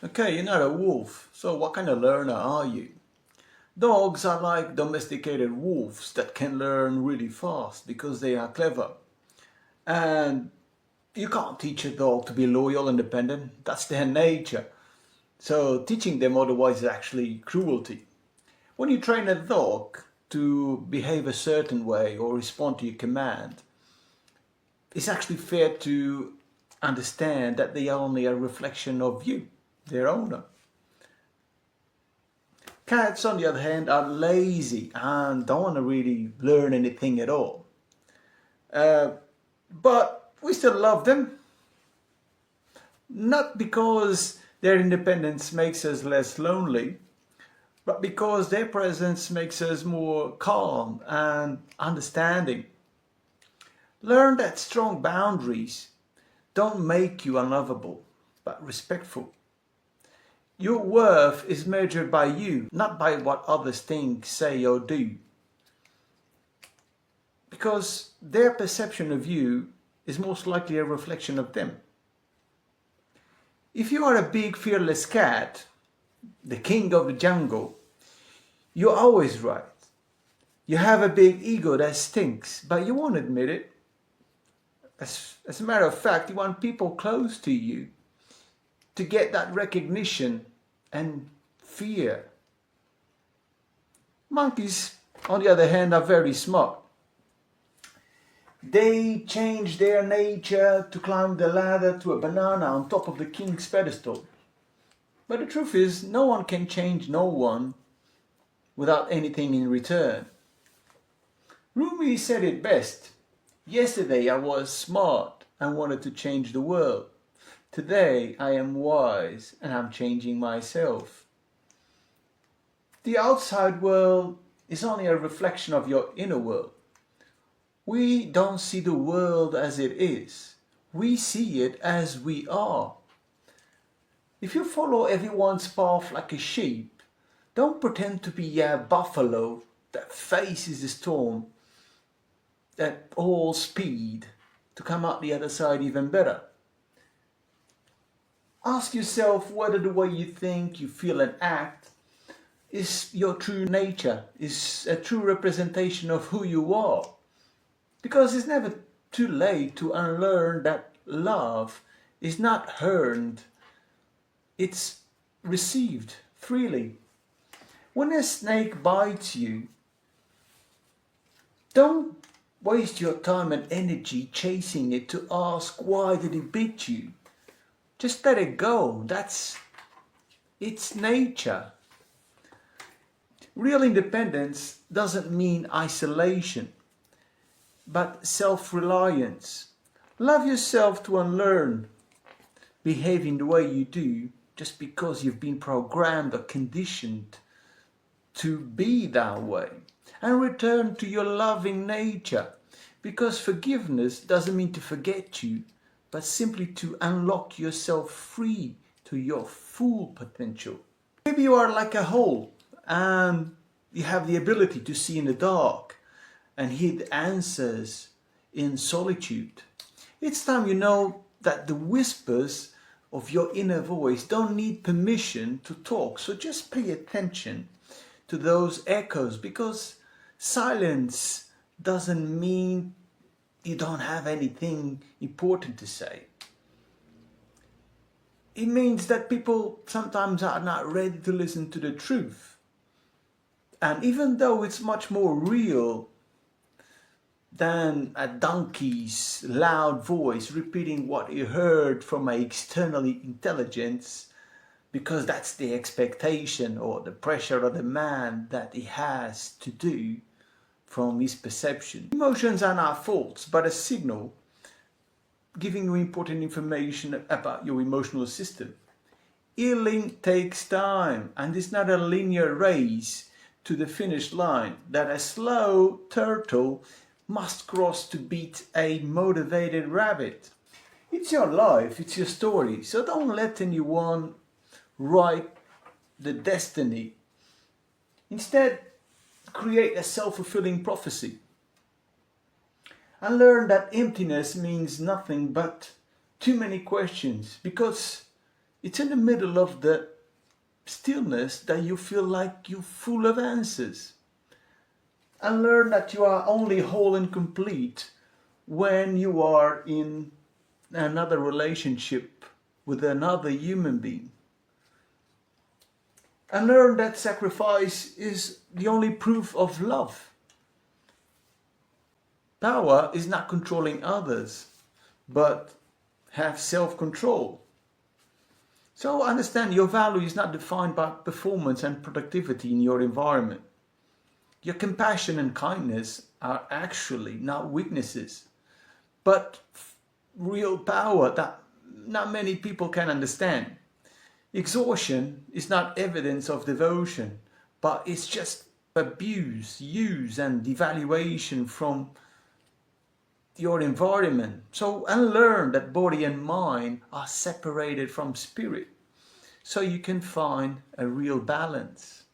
Okay, you're not a wolf, so what kind of learner are you? Dogs are like domesticated wolves that can learn really fast because they are clever. And you can't teach a dog to be loyal and dependent. That's their nature. So teaching them otherwise is actually cruelty. When you train a dog to behave a certain way or respond to your command, it's actually fair to understand that they are only a reflection of you, their owner. Cats, on the other hand, are lazy and don't want to really learn anything at all. Uh, but we still love them, not because their independence makes us less lonely, but because their presence makes us more calm and understanding. Learn that strong boundaries don't make you unlovable, but respectful. Your worth is measured by you, not by what others think, say, or do. Because their perception of you is most likely a reflection of them. If you are a big, fearless cat, the king of the jungle, you're always right. You have a big ego that stinks, but you won't admit it. As a matter of fact, you want people close to you to get that recognition and fear. Monkeys, on the other hand, are very smart. They change their nature to climb the ladder to a banana on top of the king's pedestal. But the truth is, no one can change no one without anything in return. Rumi said it best. Yesterday I was smart and wanted to change the world. Today I am wise and I'm changing myself. The outside world is only a reflection of your inner world. We don't see the world as it is. We see it as we are. If you follow everyone's path like a sheep, don't pretend to be a buffalo that faces the storm at all speed to come out the other side even better. Ask yourself whether the way you think, you feel and act is your true nature, is a true representation of who you are. Because it's never too late to unlearn that love is not earned, it's received freely. When a snake bites you, don't waste your time and energy chasing it to ask why did it bite you. Just let it go. That's its nature. Real independence doesn't mean isolation, but self-reliance. Love yourself to unlearn behaving the way you do just because you've been programmed or conditioned to be that way. And return to your loving nature, because forgiveness doesn't mean to forget you, but simply to unlock yourself free to your full potential. Maybe you are like a hole and you have the ability to see in the dark and hear answers in solitude. It's time you know that the whispers of your inner voice don't need permission to talk, so just pay attention to those echoes, because silence doesn't mean you don't have anything important to say. It means that people sometimes are not ready to listen to the truth. And even though it's much more real than a donkey's loud voice repeating what he heard from an externally intelligence, because that's the expectation or the pressure or demand that he has to do from his perception. Emotions are not faults, but a signal giving you important information about your emotional system. Healing takes time, and it's not a linear race to the finish line that a slow turtle must cross to beat a motivated rabbit. It's your life, it's your story, so don't let anyone write the destiny. Instead, create a self-fulfilling prophecy and learn that emptiness means nothing but too many questions, because It's in the middle of the stillness that you feel like you're full of answers. And learn that you are only whole and complete when you are in another relationship with another human being. And learn that sacrifice is the only proof of love. Power is not controlling others, but have self-control. So understand your value is not defined by performance and productivity in your environment. Your compassion and kindness are actually not weaknesses, but real power that not many people can understand. Exhaustion is not evidence of devotion, but it's just abuse, use, and devaluation from your environment. So unlearn that body and mind are separated from spirit, so you can find a real balance.